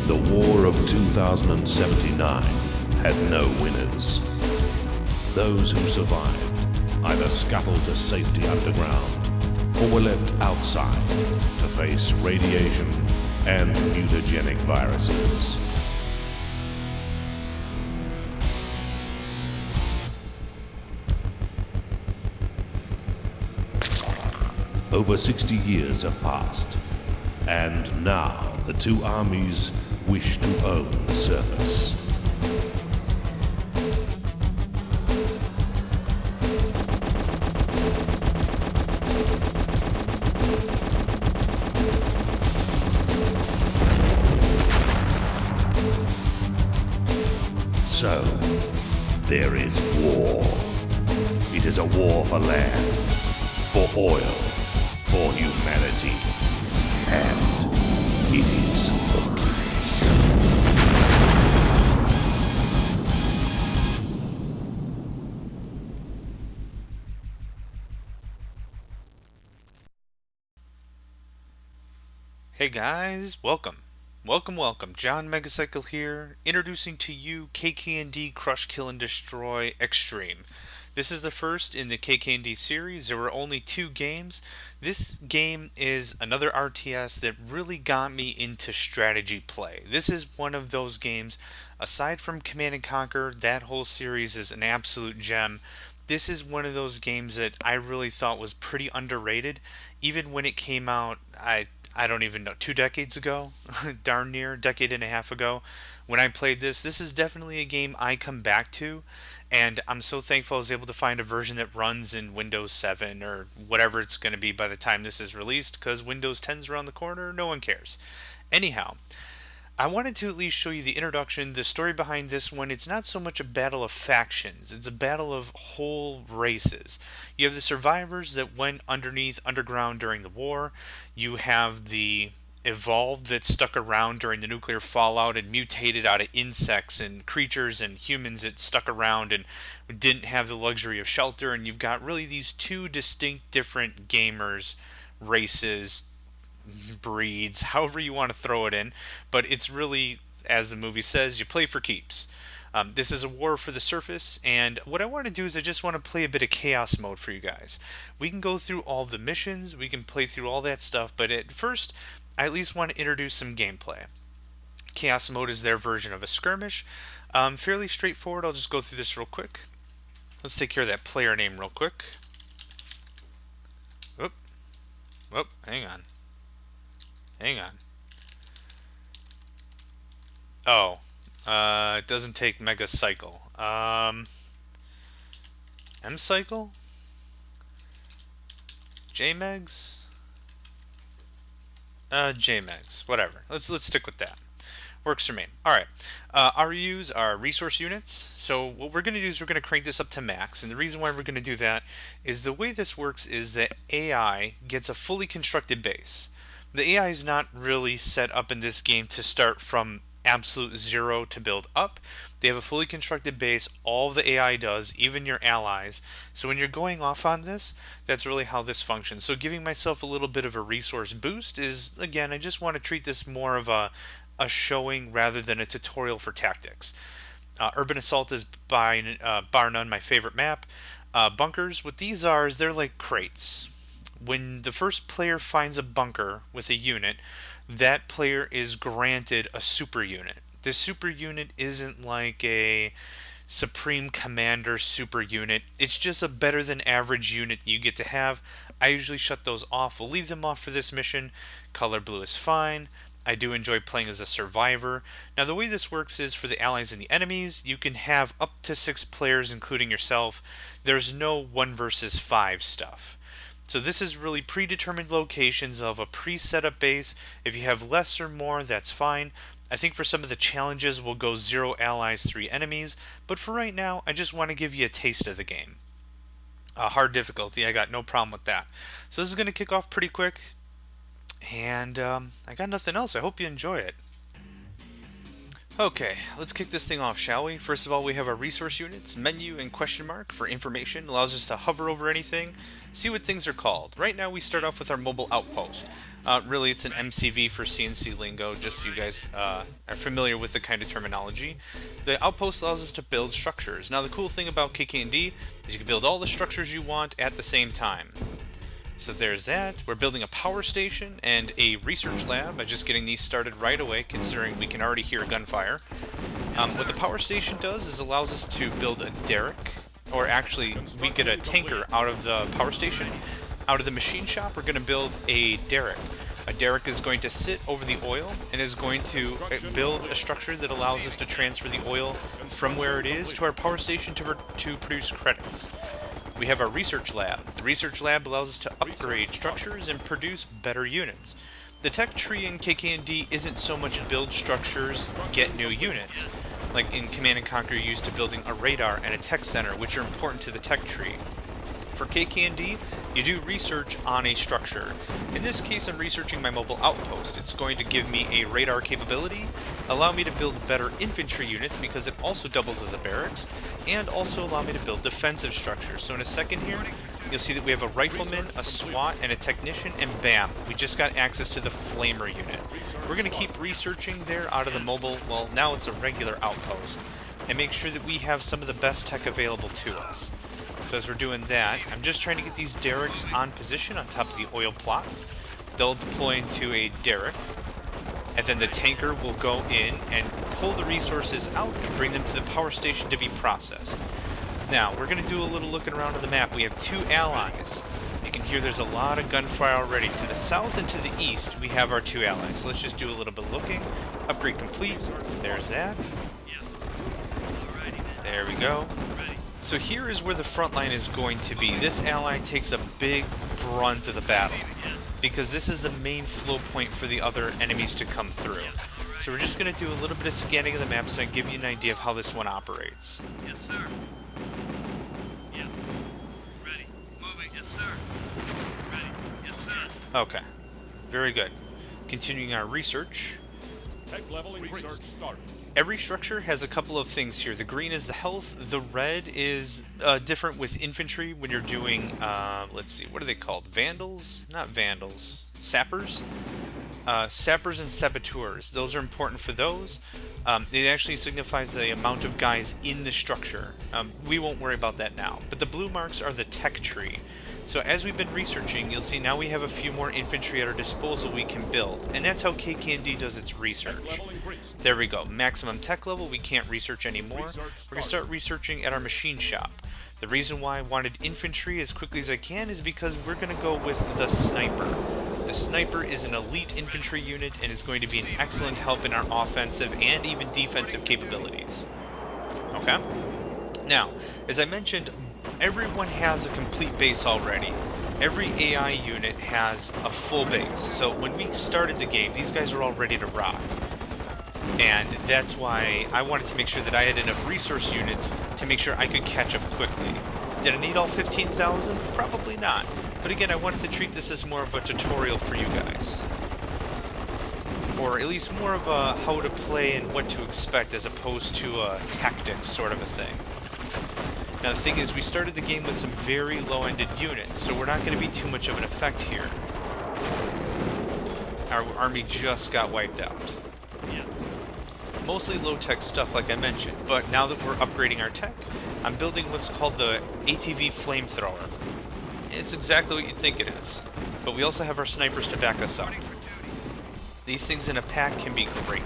The War of 2079 had no winners. Those who survived either scuttled to safety underground or were left outside to face radiation and mutagenic viruses. Over 60 years have passed, and now the two armies wish to own the surface. So, there is war. It is a war for land, for oil, for humanity, and it is for keeps. Hey guys, welcome. Welcome. John Megacycle here, introducing to you KKnD Crush, Kill, and Destroy Extreme. This is the first in the KKnD series. There were only 2 games. This game is another RTS that really got me into strategy play. This is one of those games, aside from Command & Conquer, that whole series is an absolute gem. This is one of those games that I really thought was pretty underrated. Even when it came out, I don't even know, 2 decades ago, darn near, decade and a half ago, when I played this. This is definitely a game I come back to, and I'm so thankful I was able to find a version that runs in Windows 7 or whatever it's going to be by the time this is released, because Windows 10's around the corner, no one cares. Anyhow, I wanted to at least show you the introduction, the story behind this one. It's not so much a battle of factions, it's a battle of whole races. You have the survivors that went underground during the war. You have the evolved that stuck around during the nuclear fallout and mutated out of insects and creatures and humans that stuck around and didn't have the luxury of shelter. And you've got really these 2 distinct different gamers, races, breeds, however you want to throw it in, but it's really, as the movie says, you play for keeps. This is a war for the surface, and what I want to do is I just want to play a bit of Chaos Mode for you guys. We can go through all the missions, we can play through all that stuff, but at first, I at least want to introduce some gameplay. Chaos Mode is their version of a skirmish. Fairly straightforward. I'll just go through this real quick. Let's take care of that player name real quick. Whoop. Hang on. Oh, it doesn't take Megacycle. M-Cycle? J-Megs? J-Megs, whatever. Let's stick with that. Works for me. Alright, RUs are resource units. So what we're going to do is we're going to crank this up to max, and the reason why we're going to do that is the way this works is that AI gets a fully constructed base. The AI is not really set up in this game to start from absolute zero to build up. They have a fully constructed base. All the AI does, even your allies. So when you're going off on this, that's really how this functions. So giving myself a little bit of a resource boost is, again, I just want to treat this more of a showing rather than a tutorial for tactics. Urban Assault is by bar none my favorite map. Bunkers, what these are is they're like crates. When the first player finds a bunker with a unit, that player is granted a super unit. This super unit isn't like a Supreme Commander super unit. It's just a better than average unit you get to have. I usually shut those off. We'll leave them off for this mission. Color blue is fine. I do enjoy playing as a survivor. Now the way this works is for the allies and the enemies, you can have up to 6 players including yourself. There's no 1 versus 5 stuff. So this is really predetermined locations of a pre-set up base. If you have less or more, that's fine. I think for some of the challenges we'll go 0 allies, 3 enemies, but for right now I just want to give you a taste of the game. Hard difficulty, I got no problem with that. So this is going to kick off pretty quick, and I got nothing else. I hope you enjoy it. Okay, let's kick this thing off, shall we? First of all, we have our resource units, menu, and question mark for information. Allows us to hover over anything, see what things are called. Right now, we start off with our mobile outpost. Really, it's an MCV for CNC lingo, just so you guys are familiar with the kind of terminology. The outpost allows us to build structures. Now, the cool thing about KKnD is you can build all the structures you want at the same time. So there's that. We're building a power station and a research lab by just getting these started right away, considering we can already hear gunfire. What the power station does is allows us to build a derrick, or actually we get a tanker out of the power station. Out of the machine shop, we're going to build a derrick. A derrick is going to sit over the oil and is going to build a structure that allows us to transfer the oil from where it is to our power station to produce credits. We have our research lab. The research lab allows us to upgrade structures and produce better units. The tech tree in KKnD isn't so much build structures, get new units. Like in Command & Conquer, you're used to building a radar and a tech center, which are important to the tech tree. For KKnD, you do research on a structure. In this case, I'm researching my mobile outpost. It's going to give me a radar capability, allow me to build better infantry units because it also doubles as a barracks, and also allow me to build defensive structures. So in a second here, you'll see that we have a rifleman, a SWAT, and a technician, and bam, we just got access to the flamer unit. We're going to keep researching there out of the mobile, well, now it's a regular outpost, and make sure that we have some of the best tech available to us. So as we're doing that, I'm just trying to get these derricks on position on top of the oil plots. They'll deploy into a derrick, and then the tanker will go in and pull the resources out and bring them to the power station to be processed. Now, we're going to do a little looking around on the map. We have two allies. You can hear there's a lot of gunfire already. To the south and to the east, we have our two allies. So let's just do a little bit of looking. Upgrade complete. There's that. There we go. So here is where the front line is going to be. This ally takes a big brunt of the battle, because this is the main flow point for the other enemies to come through. So we're just going to do a little bit of scanning of the map so I can give you an idea of how this one operates. Yes, sir. Yeah. Ready. Moving. Yes, sir. Ready. Yes, sir. Okay. Very good. Continuing our research. Tech leveling research start. Every structure has a couple of things here. The green is the health. The red is different with infantry when you're doing, let's see, what are they called? Vandals? Not vandals. Sappers? Sappers and saboteurs. Those are important for those. It actually signifies the amount of guys in the structure. We won't worry about that now. But the blue marks are the tech tree. So as we've been researching, you'll see now we have a few more infantry at our disposal we can build. And that's how KKnD does its research. There we go. Maximum tech level, we can't research anymore. We're going to start researching at our machine shop. The reason why I wanted infantry as quickly as I can is because we're going to go with the sniper. The sniper is an elite infantry unit and is going to be an excellent help in our offensive and even defensive capabilities. Okay? Now, as I mentioned, everyone has a complete base already. Every AI unit has a full base. So when we started the game, these guys are all ready to rock. And that's why I wanted to make sure that I had enough resource units to make sure I could catch up quickly. Did I need all 15,000? Probably not. But again, I wanted to treat this as more of a tutorial for you guys. Or at least more of a how to play and what to expect as opposed to a tactics sort of a thing. Now the thing is, we started the game with some very low-ended units, so we're not going to be too much of an effect here. Our army just got wiped out. Mostly low-tech stuff like I mentioned, but now that we're upgrading our tech, I'm building what's called the ATV flamethrower. It's exactly what you'd think it is, but we also have our snipers to back us up. These things in a pack can be great.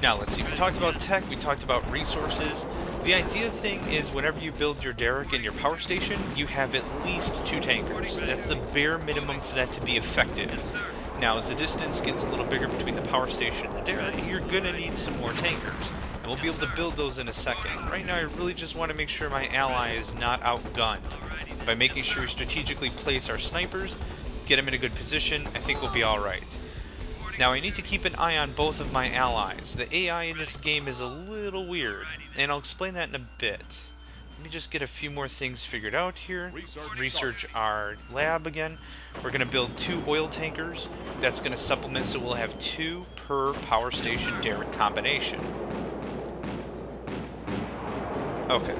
Now let's see, we talked about tech, we talked about resources. The idea thing is whenever you build your derrick and your power station, you have at least 2 tankers. That's the bare minimum for that to be effective. Now, as the distance gets a little bigger between the power station and the derrick, you're going to need some more tankers. And we'll be able to build those in a second. Right now, I really just want to make sure my ally is not outgunned. By making sure we strategically place our snipers, get them in a good position, I think we'll be alright. Now, I need to keep an eye on both of my allies. The AI in this game is a little weird, and I'll explain that in a bit. let me just get a few more things figured out here. Let's research our lab again. We're going to build 2 oil tankers. That's going to supplement, so we'll have 2 per power station derrick combination. Okay.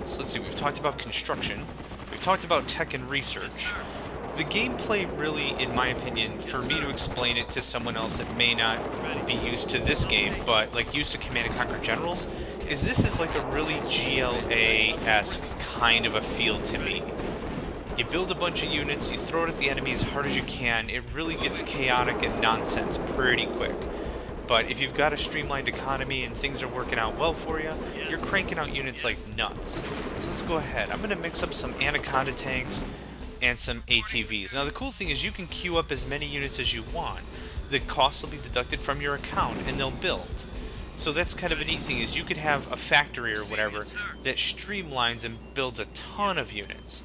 So let's see, we've talked about construction. We've talked about tech and research. The gameplay really, in my opinion, for me to explain it to someone else that may not be used to this game, but like used to Command & Conquer Generals, is this is like a really GLA-esque kind of a feel to me. You build a bunch of units, you throw it at the enemy as hard as you can, it really gets chaotic and nonsense pretty quick. But if you've got a streamlined economy and things are working out well for you, you're cranking out units like nuts. So let's go ahead. I'm going to mix up some Anaconda tanks and some ATVs. Now the cool thing is you can queue up as many units as you want. The costs will be deducted from your account and they'll build. So that's kind of a neat thing, is you could have a factory or whatever that streamlines and builds a ton of units.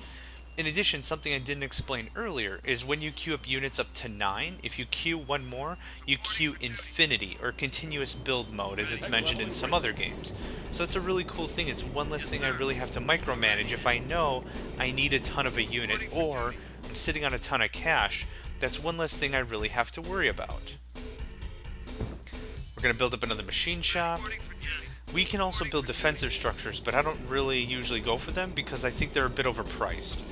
In addition, something I didn't explain earlier is when you queue up units up to 9, if you queue one more, you queue infinity, or continuous build mode, as it's mentioned in some other games. So it's a really cool thing. It's one less thing I really have to micromanage if I know I need a ton of a unit, or I'm sitting on a ton of cash. That's one less thing I really have to worry about. We're going to build up another machine shop. We can also build defensive structures, but I don't really usually go for them because I think they're a bit overpriced.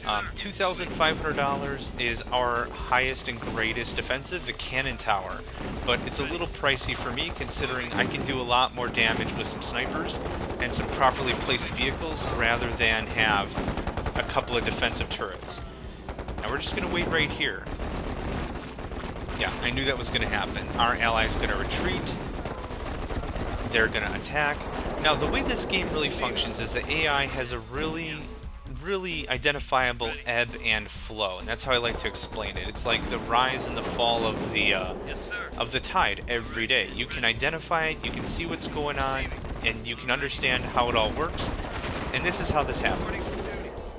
$2,500 is our highest and greatest defensive, the cannon tower, but it's a little pricey for me considering I can do a lot more damage with some snipers and some properly placed vehicles rather than have a couple of defensive turrets. Now we're just going to wait right here. Yeah, I knew that was going to happen. Our ally's going to retreat. They're going to attack. Now, the way this game really functions is the AI has a really identifiable ebb and flow, and that's how I like to explain it. It's like the rise and the fall of the tide every day. You can identify it, you can see what's going on, and you can understand how it all works, and this is how this happens.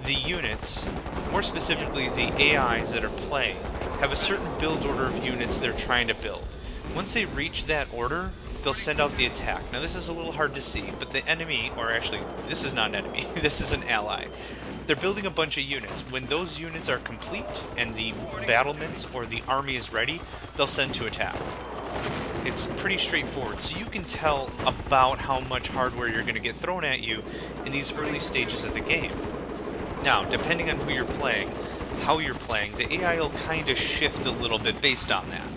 The units, more specifically the AIs that are playing, have a certain build order of units they're trying to build. Once they reach that order, they'll send out the attack. Now this is a little hard to see, but the enemy, or actually, this is not an enemy, this is an ally. They're building a bunch of units. When those units are complete and the battlements or the army is ready, they'll send to attack. It's pretty straightforward, so you can tell about how much hardware you're going to get thrown at you in these early stages of the game. Now, depending on who you're playing, how you're playing, the AI will kind of shift a little bit based on that.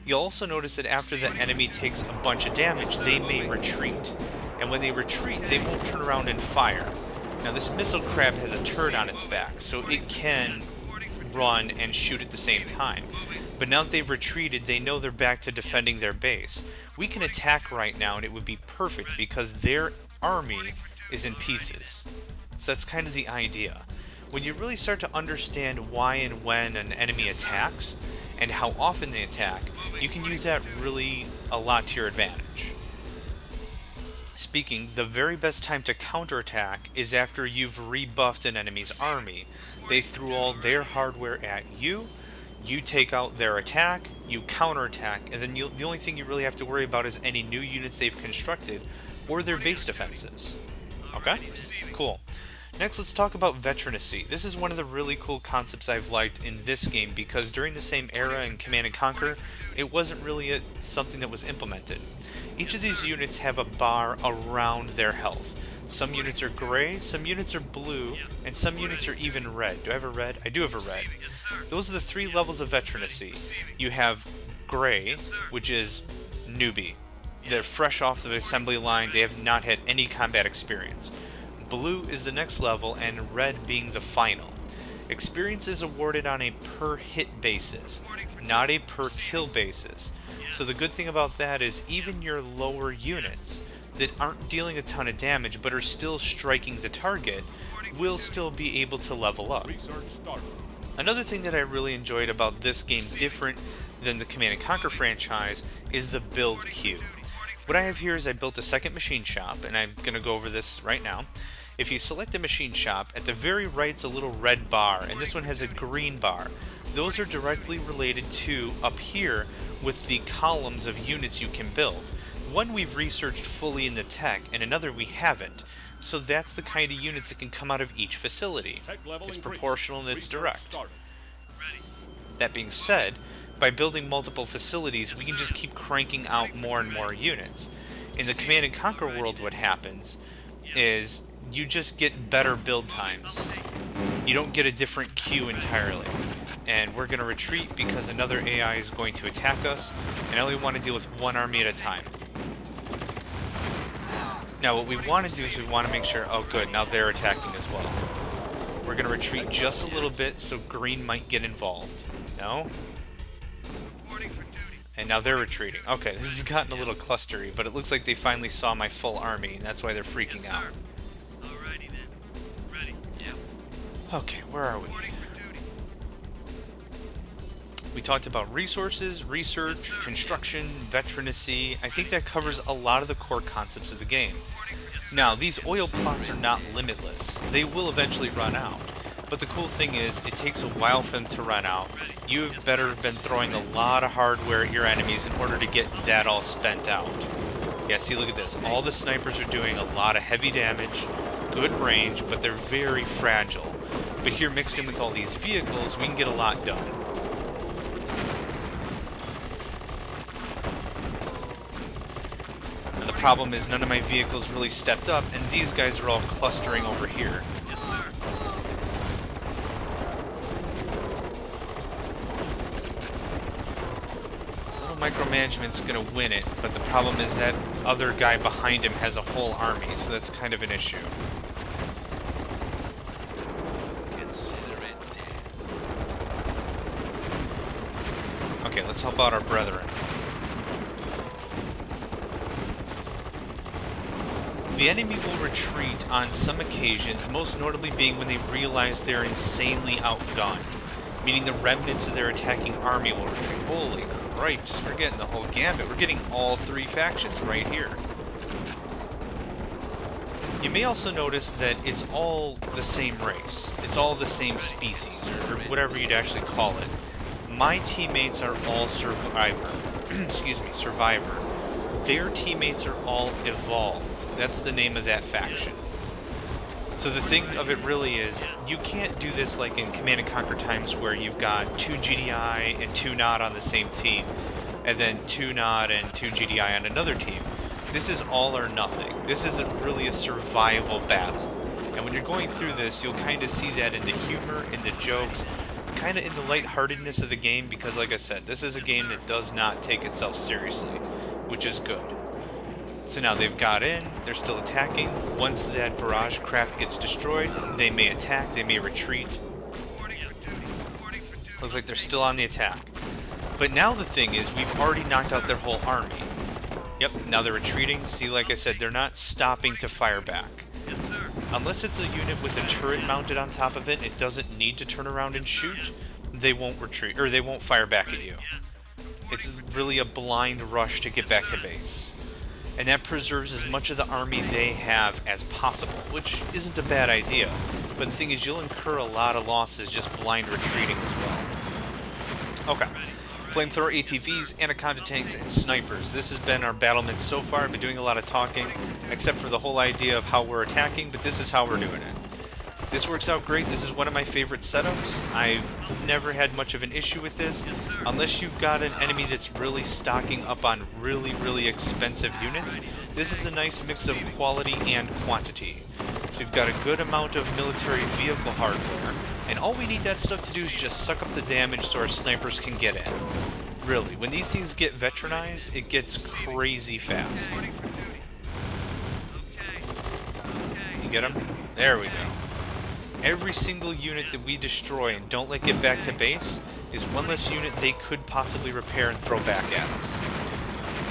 You'll also notice that after the enemy takes a bunch of damage, they may retreat. And when they retreat, they won't turn around and fire. Now this missile crab has a turret on its back, so it can run and shoot at the same time. But now that they've retreated, they know they're back to defending their base. We can attack right now and it would be perfect because their army is in pieces. So that's kind of the idea. When you really start to understand why and when an enemy attacks, and how often they attack, you can use that really a lot to your advantage. Speaking, the very best time to counterattack is after you've rebuffed an enemy's army. They threw all their hardware at you, you take out their attack, you counterattack, and then the only thing you really have to worry about is any new units they've constructed, or their base defenses. Okay? Cool. Next, let's talk about veterancy. This is one of the really cool concepts I've liked in this game because during the same era in Command & Conquer, it wasn't really something that was implemented. Each of these units have a bar around their health. Some units are gray, some units are blue, and some units are even red. Do I have a red? I do have a red. Those are the 3 levels of veterancy. You have gray, which is newbie. They're fresh off the assembly line, they have not had any combat experience. Blue is the next level, and red being the final. Experience is awarded on a per hit basis, not a per kill basis. So the good thing about that is even your lower units that aren't dealing a ton of damage but are still striking the target will still be able to level up. Another thing that I really enjoyed about this game, different than the Command & Conquer franchise, is the build queue. What I have here is I built a second machine shop, and I'm going to go over this right now. If you select a machine shop, at the very right's a little red bar, and this one has a green bar. Those are directly related to up here with the columns of units you can build. One we've researched fully in the tech, and another we haven't. So that's the kind of units that can come out of each facility. Tech level It's increased. proportional and it's Research direct. started. Ready. That being said, by building multiple facilities, we can just keep cranking out more and more units. In the Command and Conquer world, what happens is you just get better build times. You don't get a different queue entirely. And we're going to retreat because another AI is going to attack us, and I only want to deal with one army at a time. Now what we want to do is we want to make sure, oh good, now they're attacking as well. We're going to retreat just a little bit so green might get involved. No? Reporting for duty. And now they're retreating. Okay, this has gotten a little clustery, but it looks like they finally saw my full army, and that's why they're freaking out. Alrighty then. Ready. Yep. Okay, where are we? Reporting for duty. We talked about resources, research, construction, veteranacy. I think that covers a lot of the core concepts of the game. Now, these oil plots are not limitless. They will eventually run out. But the cool thing is, it takes a while for them to run out. You've better been throwing a lot of hardware at your enemies in order to get that all spent out. Yeah, see, look at this. All the snipers are doing a lot of heavy damage, good range, but they're very fragile. But here, mixed in with all these vehicles, we can get a lot done. And the problem is none of my vehicles really stepped up, and these guys are all clustering over here. Yes, sir. Micromanagement's gonna win it, but the problem is that other guy behind him has a whole army, so that's kind of an issue. Consider it. Okay, let's help out our brethren. The enemy will retreat on some occasions, most notably being when they realize they're insanely outgunned, meaning the remnants of their attacking army will retreat. Holy cripes, we're getting the whole gambit. We're getting all three factions right here. You may also notice that it's all the same race. It's all the same species, or whatever you'd actually call it. My teammates are all survivor. Excuse me, survivor. Their teammates are all evolved. That's the name of that faction. So the thing of it really is, you can't do this like in Command & Conquer times where you've got 2 GDI and 2 NOD on the same team, and then 2 NOD and 2 GDI on another team. This is all or nothing. This isn't really a survival battle. And when you're going through this, you'll kind of see that in the humor, in the jokes, kind of in the lightheartedness of the game, because like I said, this is a game that does not take itself seriously, which is good. So now they've got in, they're still attacking. Once that barrage craft gets destroyed, they may attack, they may retreat. Looks like they're still on the attack. But now the thing is, we've already knocked out their whole army. Yep, now they're retreating. See, like I said, they're not stopping to fire back. Yes, sir. Unless it's a unit with a turret mounted on top of it and it doesn't need to turn around and shoot, they won't retreat, or they won't fire back at you. It's really a blind rush to get back to base. And that preserves as much of the army they have as possible, which isn't a bad idea. But the thing is, you'll incur a lot of losses just blind retreating as well. Okay. Flamethrower ATVs, Anaconda tanks, and snipers. This has been our battlement so far. I've been doing a lot of talking, except for the whole idea of how we're attacking, but this is how we're doing it. This works out great. This is one of my favorite setups. I've never had much of an issue with this, unless you've got an enemy that's really stocking up on really expensive units. This is a nice mix of quality and quantity. So you've got a good amount of military vehicle hardware, and all we need that stuff to do is just suck up the damage so our snipers can get in. Really, when these things get veteranized, it gets crazy fast. Can you get them? There we go. Every single unit that we destroy and don't let get back to base is one less unit they could possibly repair and throw back at us.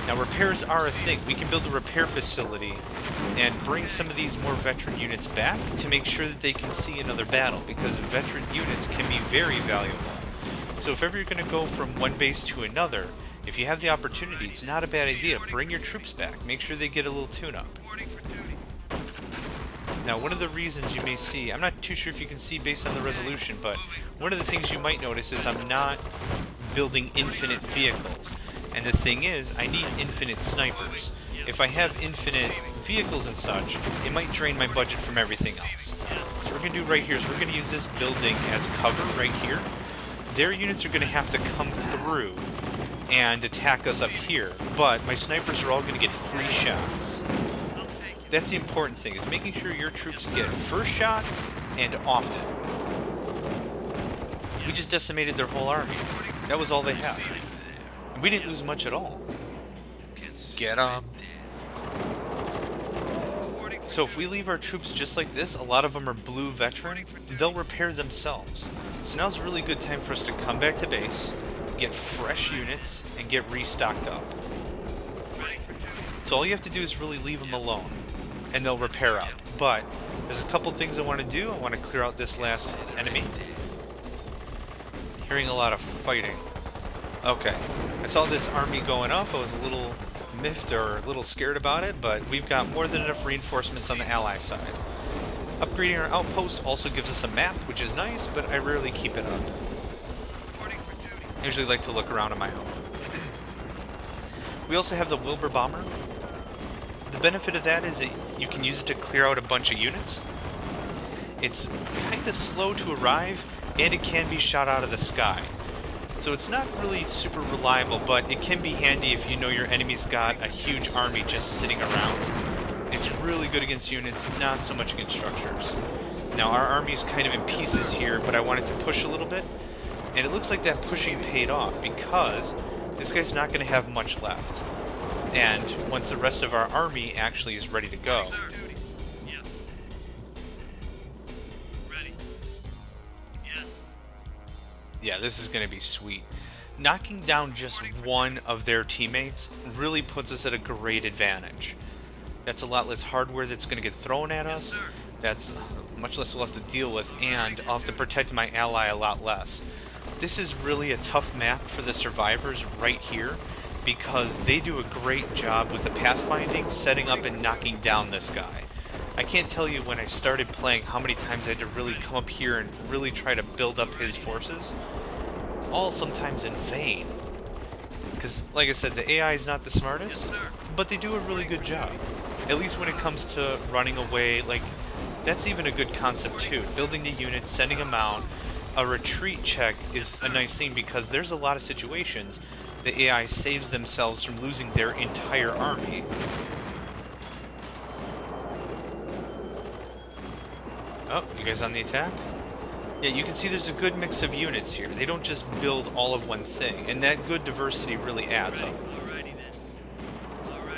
Now repairs are a thing. We can build a repair facility and bring some of these more veteran units back to make sure that they can see another battle, because veteran units can be very valuable. So if ever you're going to go from one base to another, if you have the opportunity, it's not a bad idea. Bring your troops back. Make sure they get a little tune-up. Now, one of the reasons you may see, I'm not too sure if you can see based on the resolution, but one of the things you might notice is I'm not building infinite vehicles. And the thing is, I need infinite snipers. If I have infinite vehicles and such, it might drain my budget from everything else. So what we're going to do right here is we're going to use this building as cover right here. Their units are going to have to come through and attack us up here, but my snipers are all going to get free shots. That's the important thing, is making sure your troops get first shots and often. We just decimated their whole army. That was all they had. And we didn't lose much at all. Get up. So if we leave our troops just like this, a lot of them are blue veteran, they'll repair themselves. So now's a really good time for us to come back to base, get fresh units, and get restocked up. So all you have to do is really leave them alone, and they'll repair up. But there's a couple things I want to do. I want to clear out this last enemy. Hearing a lot of fighting. Okay, I saw this army going up. I was a little miffed or a little scared about it, but we've got more than enough reinforcements on the ally side. Upgrading our outpost also gives us a map, which is nice, but I rarely keep it up. I usually like to look around on my own. We also have the Wilbur Bomber. The benefit of that is that you can use it to clear out a bunch of units. It's kind of slow to arrive, and it can be shot out of the sky. So it's not really super reliable, but it can be handy if you know your enemy's got a huge army just sitting around. It's really good against units, not so much against structures. Now our army's kind of in pieces here, but I wanted to push a little bit, and it looks like that pushing paid off because this guy's not going to have much left. And once the rest of our army actually is ready to go, yeah, this is going to be sweet. Knocking down just one of their teammates really puts us at a great advantage. That's a lot less hardware that's going to get thrown at us. That's much less we'll have to deal with, and I'll have to protect my ally a lot less. This is really a tough map for the survivors right here, because they do a great job with the pathfinding, setting up and knocking down this guy. I can't tell you when I started playing how many times I had to really come up here and really try to build up his forces. All sometimes in vain. Because, like I said, the AI is not the smartest, but they do a really good job. At least when it comes to running away, like, that's even a good concept too. Building the units, sending them out. A retreat check is a nice thing because there's a lot of situations the AI saves themselves from losing their entire army. Oh, you guys on the attack? Yeah, you can see there's a good mix of units here. They don't just build all of one thing, and that good diversity really adds up.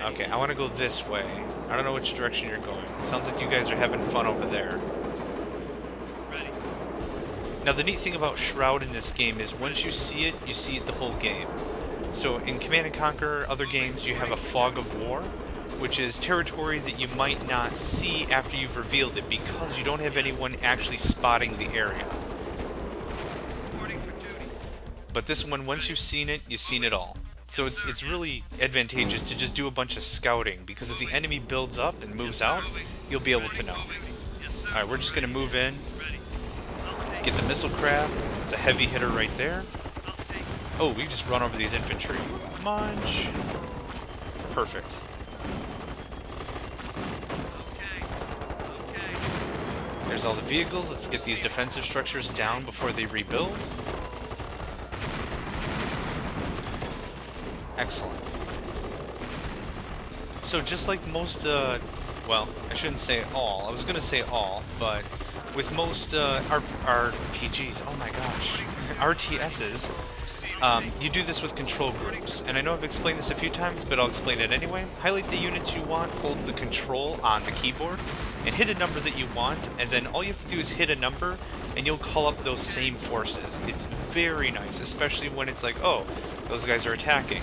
Okay, I want to go this way. I don't know which direction you're going. It sounds like you guys are having fun over there. Now, the neat thing about Shroud in this game is once you see it the whole game. So in Command & Conquer, other games, you have a fog of war, which is territory that you might not see after you've revealed it because you don't have anyone actually spotting the area. But this one, once you've seen it all. So it's really advantageous to just do a bunch of scouting, because if the enemy builds up and moves out, you'll be able to know. Alright, we're just going to move in, get the missile crab. It's a heavy hitter right there. Oh, we just run over these infantry. Munch. Perfect. There's all the vehicles. Let's get these defensive structures down before they rebuild. Excellent. So just like most, well, I shouldn't say all. I was going to say all, but with most RPGs, oh my gosh, RTSs, you do this with control groups. And I know I've explained this a few times, but I'll explain it anyway. Highlight the units you want, hold the control on the keyboard, and hit a number that you want, and then all you have to do is hit a number, and you'll call up those same forces. It's very nice, especially when it's like, oh, those guys are attacking.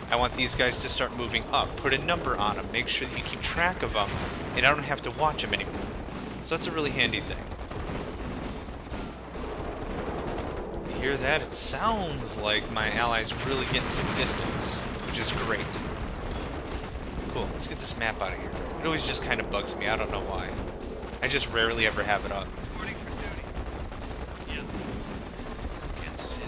I want these guys to start moving up. Put a number on them. Make sure that you keep track of them, and I don't have to watch them anymore. So that's a really handy thing. You hear that? It sounds like my allies really getting some distance, which is great. Cool. Let's get this map out of here. It always just kind of bugs me. I don't know why. I just rarely ever have it up.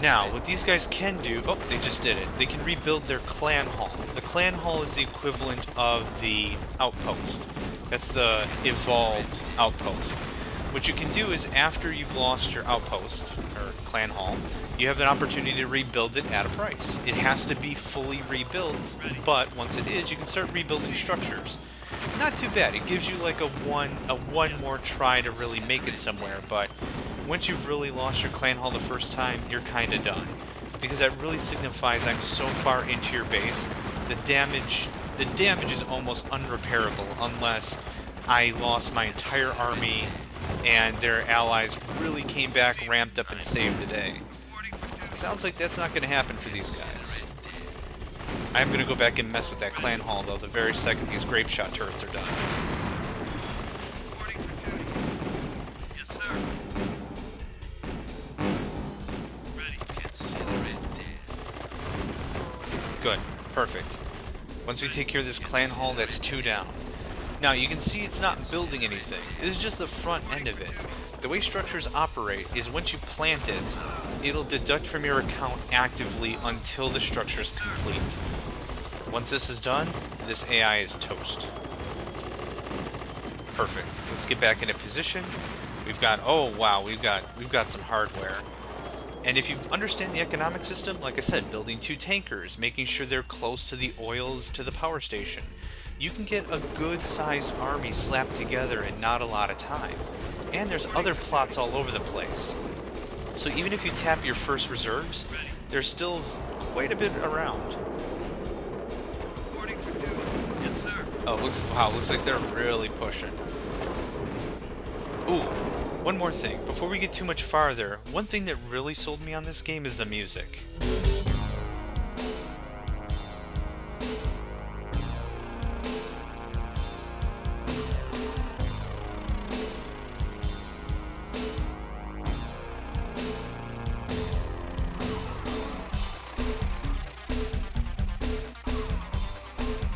Now, what these guys can do, oh, they just did it. They can rebuild their clan hall. The clan hall is the equivalent of the outpost. That's the evolved outpost. What you can do is after you've lost your outpost, or clan hall, you have an opportunity to rebuild it at a price. It has to be fully rebuilt, but once it is, you can start rebuilding structures. Not too bad. It gives you like a one more try to really make it somewhere, but once you've really lost your clan hall the first time, you're kind of done. Because that really signifies I'm so far into your base, the damage is almost unrepairable unless I lost my entire army and their allies really came back, ramped up, and saved the day. It sounds like that's not going to happen for these guys. I'm going to go back and mess with that clan hall, though, the very second these grape shot turrets are done. Reporting for duty. Yes, sir. Ready. Consider it dead. Good. Perfect. Once we take care of this clan hall, that's 2 down. Now, you can see it's not building anything. It is just the front end of it. The way structures operate is once you plant it, it'll deduct from your account actively until the structure is complete. Once this is done, this AI is toast. Perfect. Let's get back into position. We've got, oh wow, we've got some hardware. And if you understand the economic system, like I said, building 2 tankers, making sure they're close to the oils to the power station, you can get a good-sized army slapped together in not a lot of time. And there's other plots all over the place. So even if you tap your first reserves, there's still quite a bit around. Reporting for duty. Yes, sir. Oh, looks like they're really pushing. Ooh, one more thing. Before we get too much farther, one thing that really sold me on this game is the music.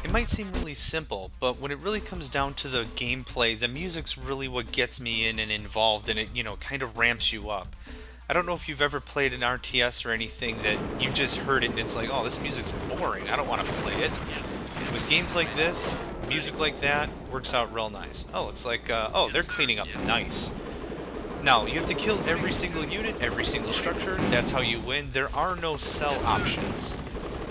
It might seem really simple, but when it really comes down to the gameplay, the music's really what gets me in and involved, and it, kind of ramps you up. I don't know if you've ever played an RTS or anything that you just heard it and it's like, oh, this music's boring, I don't want to play it. With games like this, music like that works out real nice. Oh, looks like, oh, they're cleaning up nice. Now, you have to kill every single unit, every single structure, that's how you win. There are no sell options.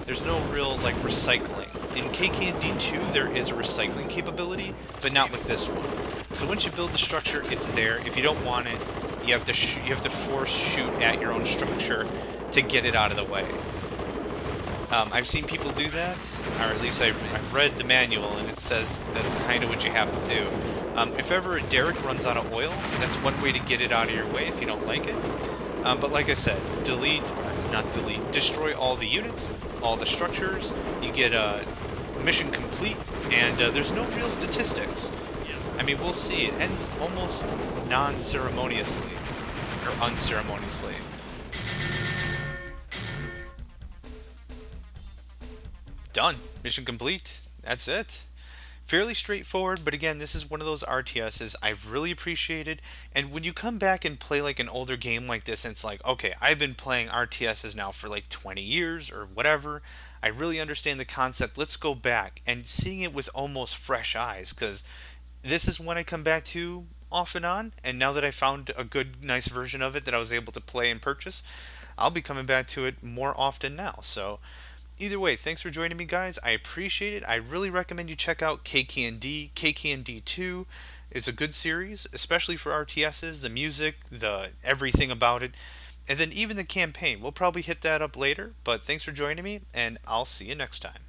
There's no real, like, recycling. In KKnD 2, there is a recycling capability, but not with this one. So once you build the structure, it's there. If you don't want it, you have to force shoot at your own structure to get it out of the way. I've seen people do that, or at least I've read the manual, and it says that's kind of what you have to do. If ever a derrick runs out of oil, that's one way to get it out of your way if you don't like it. But like I said, destroy all the units, all the structures, you get a mission complete, and there's no real statistics. I mean, we'll see. It ends almost non-ceremoniously, or unceremoniously. Done. Mission complete. That's it. Fairly straightforward, but again, this is one of those RTSs I've really appreciated, and when you come back and play like an older game like this, and it's like, okay, I've been playing RTSs now for like 20 years or whatever, I really understand the concept, let's go back, and seeing it with almost fresh eyes, because this is one I come back to off and on, and now that I found a good, nice version of it that I was able to play and purchase, I'll be coming back to it more often now, so... Either way, thanks for joining me, guys. I appreciate it. I really recommend you check out KKnD. KKnD 2 is a good series, especially for RTSs, the music, the everything about it, and then even the campaign. We'll probably hit that up later, but thanks for joining me, and I'll see you next time.